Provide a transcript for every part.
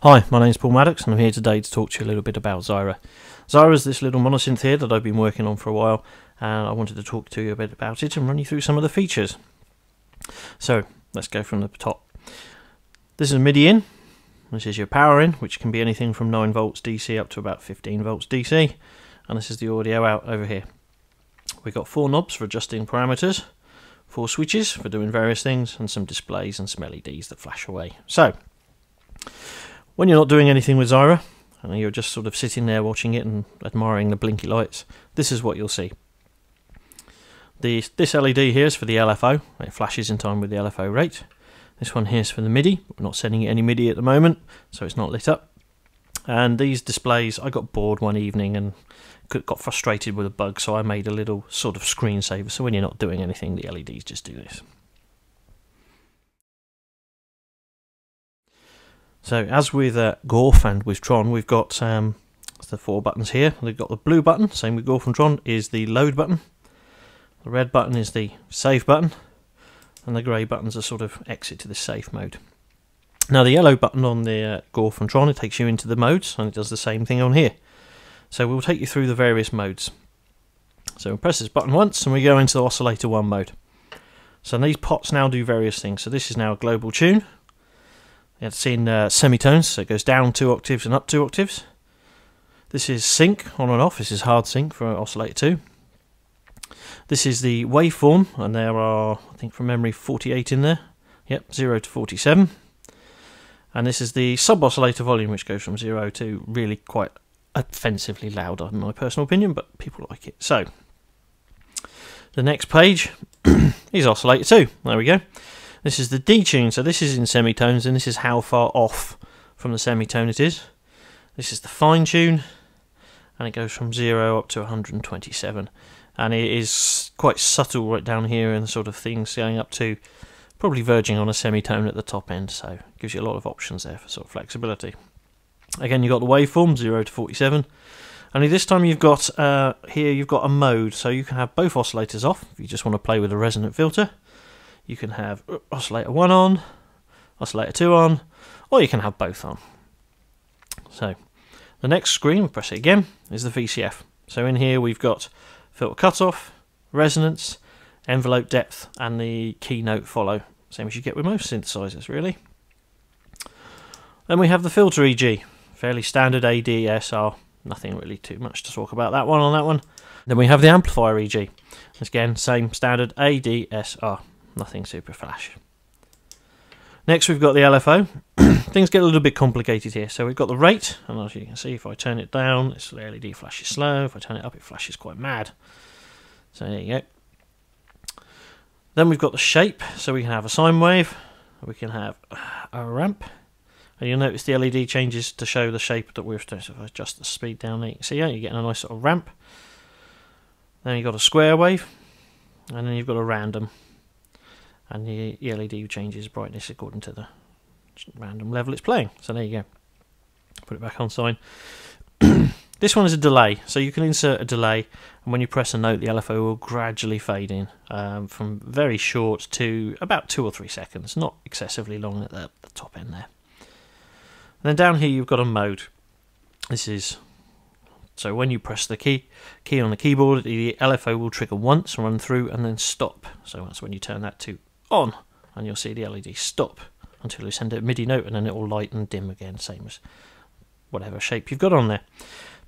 Hi, my name is Paul Maddox and I'm here today to talk to you a little bit about Zira. Zira is this little monosynth here that I've been working on for a while, and I wanted to talk to you a bit about it and run you through some of the features. So let's go from the top. This is a MIDI in, this is your power in, which can be anything from 9 volts DC up to about 15 volts DC, and this is the audio out over here. We've got 4 knobs for adjusting parameters, 4 switches for doing various things, and some displays and some LEDs that flash away. So when you're not doing anything with Zira, and you're just sort of sitting there watching it and admiring the blinky lights, this is what you'll see. This LED here is for the LFO, it flashes in time with the LFO rate. This one here is for the MIDI, we're not sending it any MIDI at the moment, so it's not lit up. And these displays, I got bored one evening and got frustrated with a bug, so I made a little sort of screensaver, so when you're not doing anything, the LEDs just do this. So as with Gorf and with Tron, we've got the 4 buttons here. We've got the blue button, same with Gorf and Tron, is the load button. The red button is the save button, and the grey buttons are sort of exit to the safe mode. Now the yellow button on the Gorf and Tron, it takes you into the modes, and it does the same thing on here. So we'll take you through the various modes. So we press this button once, and we go into the oscillator 1 mode. So these pots now do various things. So this is now a global tune. It's in semitones, so it goes down 2 octaves and up 2 octaves. This is sync, on and off. This is hard sync for oscillator 2. This is the waveform, and there are, I think from memory, 48 in there. Yep, 0 to 47. And this is the sub-oscillator volume, which goes from 0 to really quite offensively loud, in my personal opinion, but people like it. So, the next page is oscillator 2. There we go. This is the D tune, so this is in semitones, and this is how far off from the semitone it is. This is the fine tune, and it goes from 0 up to 127. And it is quite subtle right down here, and the sort of things going up to probably verging on a semitone at the top end, so it gives you a lot of options there for sort of flexibility. Again, you've got the waveform, 0 to 47. Only this time you've got, here you've got a mode, so you can have both oscillators off if you just want to play with a resonant filter. You can have oscillator 1 on, oscillator 2 on, or you can have both on. So the next screen, we'll press it again, is the VCF. So in here we've got filter cutoff, resonance, envelope depth, and the keynote follow. Same as you get with most synthesizers, really. Then we have the filter EG, fairly standard ADSR, nothing really too much to talk about that one on that one. Then we have the amplifier EG, again, same standard ADSR. Nothing super flash. Next we've got the LFO. Things get a little bit complicated here. So we've got the rate, and as you can see, if I turn it down, the LED flashes slow. If I turn it up, it flashes quite mad. So there you go. Then we've got the shape. So we can have a sine wave, we can have a ramp, and you'll notice the LED changes to show the shape that we're doing. So if I adjust the speed down there, you can see you're getting a nice sort of ramp. Then you've got a square wave, and then you've got a random. And the LED changes brightness according to the random level it's playing. So there you go. Put it back on sine. This one is a delay, so you can insert a delay, and when you press a note, the LFO will gradually fade in from very short to about 2 or 3 seconds, not excessively long at the top end there. And then down here you've got a mode. This is, so when you press the key on the keyboard, the LFO will trigger once, run through, and then stop. So that's when you turn that to on, and you'll see the LED stop until you send a MIDI note, and then it will light and dim again, same as whatever shape you've got on there.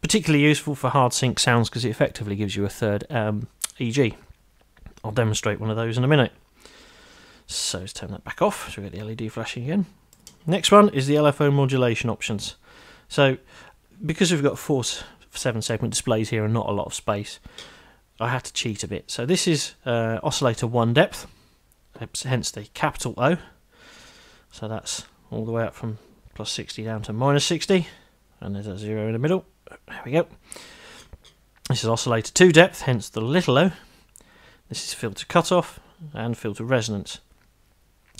Particularly useful for hard sync sounds because it effectively gives you a third EG. I'll demonstrate one of those in a minute. So let's turn that back off so we get the LED flashing again. Next one is the LFO modulation options. So because we've got 4 7-segment displays here and not a lot of space, I had to cheat a bit. So this is oscillator 1 depth, hence the capital O. So that's all the way up from plus 60 down to minus 60, and there's a 0 in the middle. There we go. This is oscillator 2 depth, hence the little o. This is filter cutoff and filter resonance.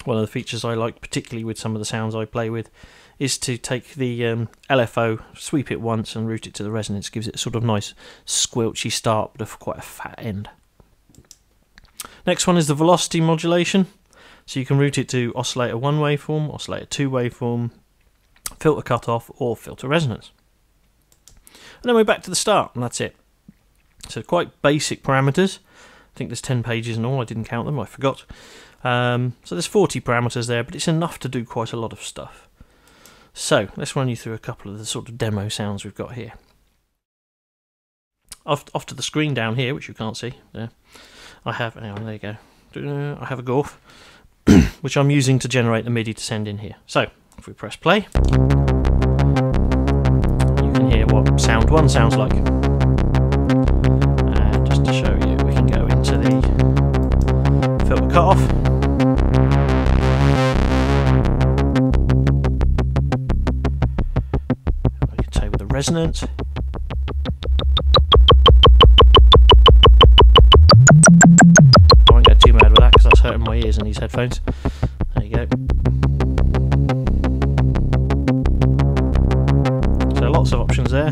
One of the features I like particularly with some of the sounds I play with is to take the LFO, sweep it once and route it to the resonance. Gives it a sort of nice squelchy start but quite a fat end. Next one is the velocity modulation. So you can route it to oscillator 1 waveform, oscillator 2 waveform, filter cutoff, or filter resonance. And then we're back to the start, and that's it. So quite basic parameters. I think there's 10 pages in all. I didn't count them, I forgot. So there's 40 parameters there, but it's enough to do quite a lot of stuff. So let's run you through a couple of the sort of demo sounds we've got here. Off to the screen down here, which you can't see, there, I have, hang on, there you go, I have a Gorf, which I'm using to generate the MIDI to send in here. So, if we press play, you can hear what sound 1 sounds like. And just to show you, we can go into the filter cutoff. We can say with the resonance. I won't get too mad with that because that's hurting my ears in these headphones. There you go. So lots of options there.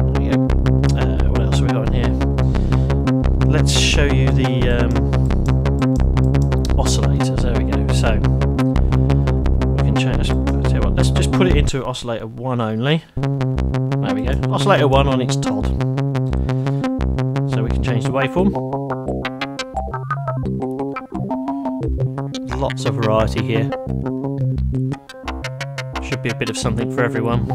There we go. What else have we got in here? Let's show you the oscillators. There we go. So we can change. Tell you what, let's just put it into oscillator 1 only. There we go. Oscillator 1 on its Todd. So we can change the waveform. Lots of variety here. Should be a bit of something for everyone.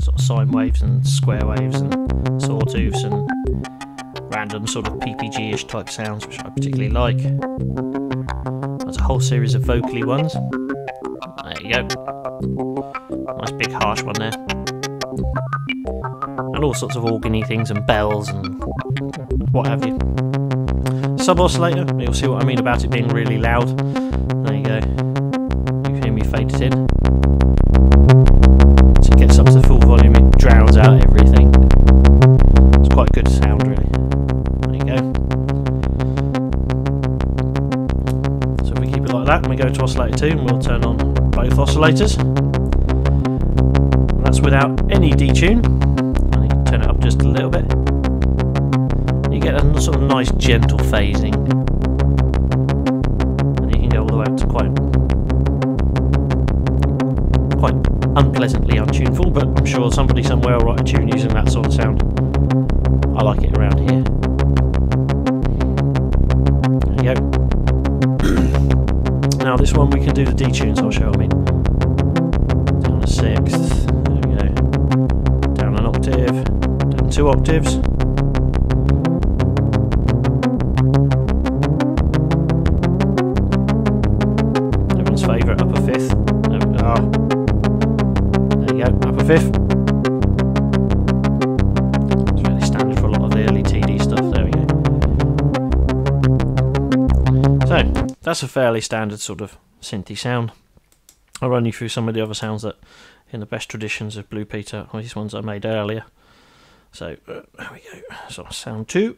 Sort of sine waves and square waves and sawtooths and random sort of PPG-ish type sounds, which I particularly like. There's a whole series of vocally ones. There you go. Nice big harsh one there. And all sorts of organy things and bells and what have you. Sub-oscillator, you'll see what I mean about it being really loud. There you go. You can hear me fade it in. So it gets up to full volume, it drowns out everything. It's quite a good sound really. There you go. So if we keep it like that and we go to oscillator 2 and we'll turn on both oscillators. And that's without any detune. Turn it up just a little bit. You get a sort of nice gentle phasing, and you can go all the way up to quite unpleasantly untuneful, but I'm sure somebody somewhere will write a tune using that sort of sound. I like it around here. There you go. Now this one we can do the detunes, I'll show. I mean, down a sixth, there we go, down an octave, down 2 octaves. Everyone's favourite, up a fifth. There we go. There you go, up a fifth. It's really standard for a lot of the early TD stuff. There we go. So that's a fairly standard sort of synthy sound. I'll run you through some of the other sounds that, in the best traditions of Blue Peter, or these ones I made earlier. So there we go. So sound 2.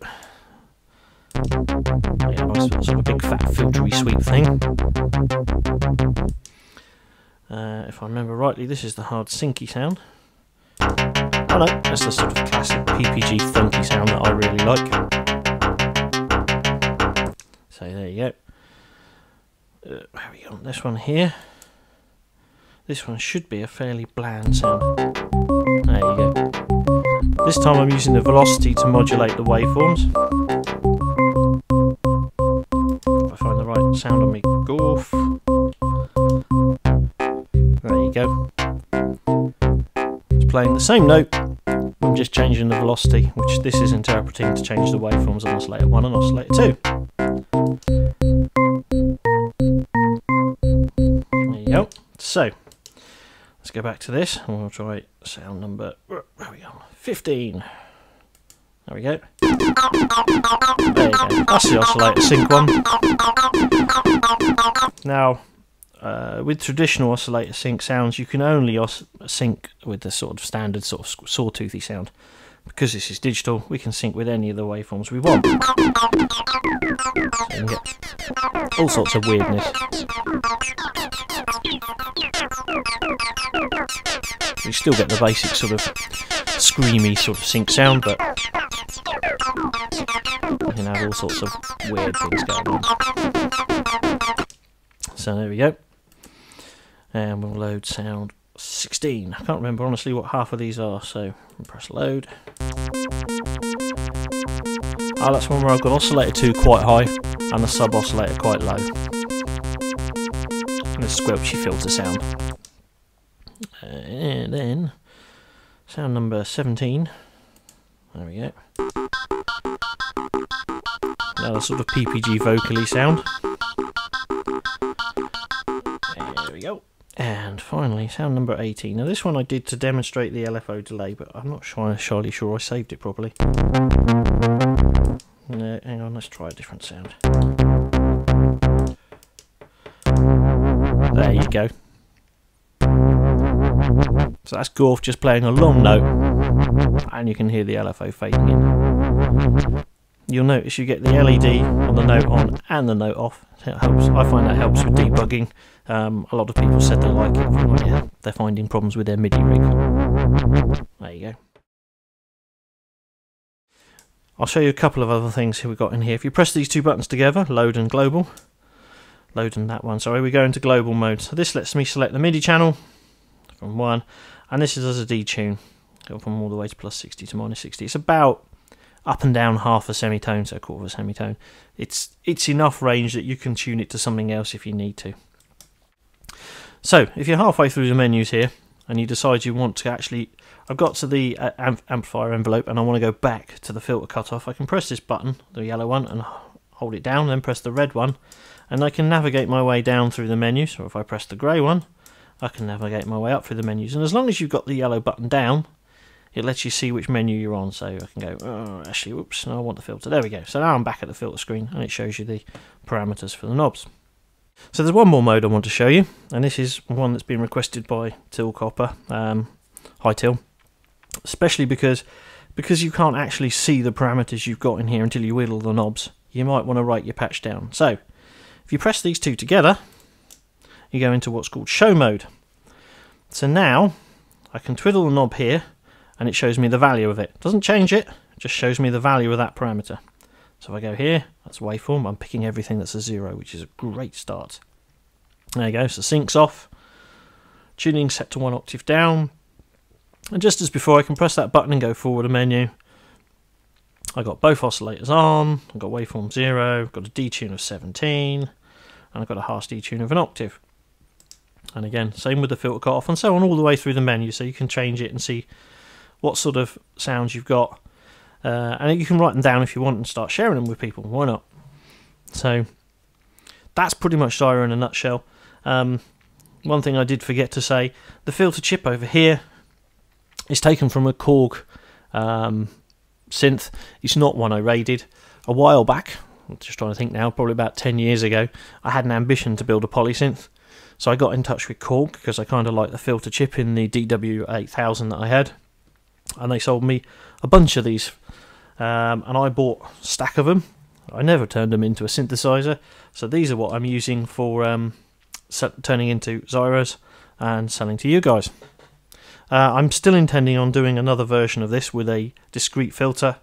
Yeah, nice sort of big fat filtery sweep thing. If I remember rightly, this is the hard syncy sound. Oh no, that's the sort of classic PPG funky sound that I really like. So there you go. There we go. This one here. This one should be a fairly bland sound. There you go. This time I'm using the velocity to modulate the waveforms. If I find the right sound on me Gorf. There you go. It's playing the same note. I'm just changing the velocity, which this is interpreting to change the waveforms on oscillator 1 and oscillator 2. There you go. So let's go back to this and we'll try sound number, there we go, 15. There we go. There you go. That's the oscillator sync one. Now, with traditional oscillator sync sounds, you can only sync with the sort of standard sort of sawtoothy sound. Because this is digital, we can sync with any of the waveforms we want. So you can get all sorts of weirdness. You still get the basic sort of screamy sort of sync sound, but you can have all sorts of weird things going on. So there we go. And we'll load sound 16. I can't remember honestly what half of these are, so I'll press load. Oh, that's one where I've got oscillator 2 quite high and the sub oscillator quite low. And a squelchy filter sound. And then sound number 17. There we go. Another sort of PPG vocally sound. There we go. And finally, sound number 18. Now this one I did to demonstrate the LFO delay, but I'm not entirely sure I saved it properly. No, hang on, let's try a different sound. There you go. So that's Gorf just playing a long note, and you can hear the LFO fading in. You'll notice you get the LED on the note on and the note off. It helps. I find that helps with debugging. A lot of people said they like it. Well, yeah, they're finding problems with their MIDI rig. There you go. I'll show you a couple of other things we've got in here. If you press these two buttons together, load and global. Load and that one, sorry, we go into global mode. So this lets me select the MIDI channel from 1, and this is as a detune. Go from all the way to plus 60 to minus 60. It's about up and down half a semitone, so a quarter of a semitone. It's enough range that you can tune it to something else if you need to. So if you're halfway through the menus here and you decide you want to actually, I've got to the amplifier envelope and I want to go back to the filter cutoff, I can press this button, the yellow one, and hold it down, then press the red one, and I can navigate my way down through the menus. Or if I press the grey one, I can navigate my way up through the menus. And as long as you've got the yellow button down, it lets you see which menu you're on. So I can go, oh, actually, whoops, no, I want the filter. There we go. So now I'm back at the filter screen, and it shows you the parameters for the knobs. So there's one more mode I want to show you, and this is one that's been requested by Till Copper, hi Till, especially because you can't actually see the parameters you've got in here until you whittle the knobs. You might want to write your patch down. So if you press these two together, you go into what's called show mode. So now I can twiddle the knob here and it shows me the value of it. It doesn't change it, it just shows me the value of that parameter. So if I go here, that's waveform, I'm picking everything that's a 0, which is a great start. There you go, so sync's off, tuning set to 1 octave down, and just as before I can press that button and go forward a menu. I got both oscillators on, I've got waveform 0, I've got a detune of 17, and I've got a harsh detune of an octave. And again, same with the filter cutoff, and so on all the way through the menu, so you can change it and see what sort of sounds you've got. And you can write them down if you want and start sharing them with people, why not? So that's pretty much Zira in a nutshell. One thing I did forget to say, the filter chip over here is taken from a Korg synth. It's not one I raided. A while back, I'm just trying to think now, probably about 10 years ago, I had an ambition to build a polysynth. So I got in touch with Korg because I kind of like the filter chip in the DW8000 that I had. And they sold me a bunch of these. And I bought a stack of them. I never turned them into a synthesizer. So these are what I'm using for turning into Ziras and selling to you guys. I'm still intending on doing another version of this with a discrete filter.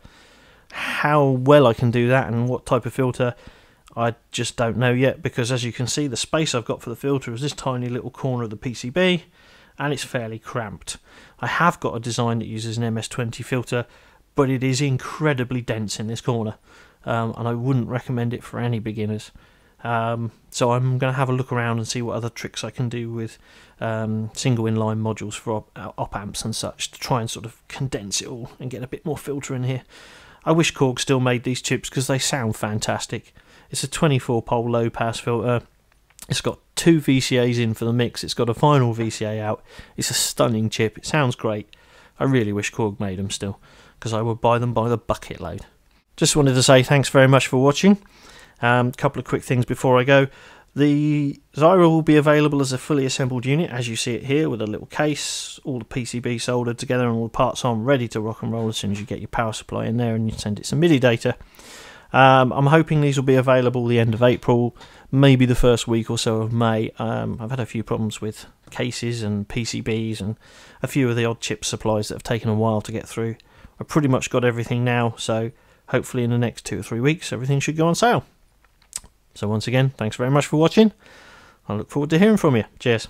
How well I can do that and what type of filter, I just don't know yet, because as you can see, the space I've got for the filter is this tiny little corner of the PCB, and it's fairly cramped. I have got a design that uses an MS-20 filter, but it is incredibly dense in this corner, and I wouldn't recommend it for any beginners. So I'm going to have a look around and see what other tricks I can do with single inline modules for op amps and such to try and sort of condense it all and get a bit more filter in here. I wish Korg still made these chips because they sound fantastic. It's a 24-pole low-pass filter. It's got 2 VCAs in for the mix. It's got a final VCA out. It's a stunning chip. It sounds great. I really wish Korg made them still, because I would buy them by the bucket load. Just wanted to say thanks very much for watching. Couple of quick things before I go. The Zira will be available as a fully assembled unit, as you see it here, with a little case, all the PCB soldered together and all the parts on, ready to rock and roll as soon as you get your power supply in there and you send it some MIDI data. I'm hoping these will be available the end of April, maybe the first week or so of May. I've had a few problems with cases and PCBs and a few of the odd chip supplies that have taken a while to get through. I've pretty much got everything now, so hopefully in the next 2 or 3 weeks everything should go on sale. So once again, thanks very much for watching. I look forward to hearing from you. Cheers.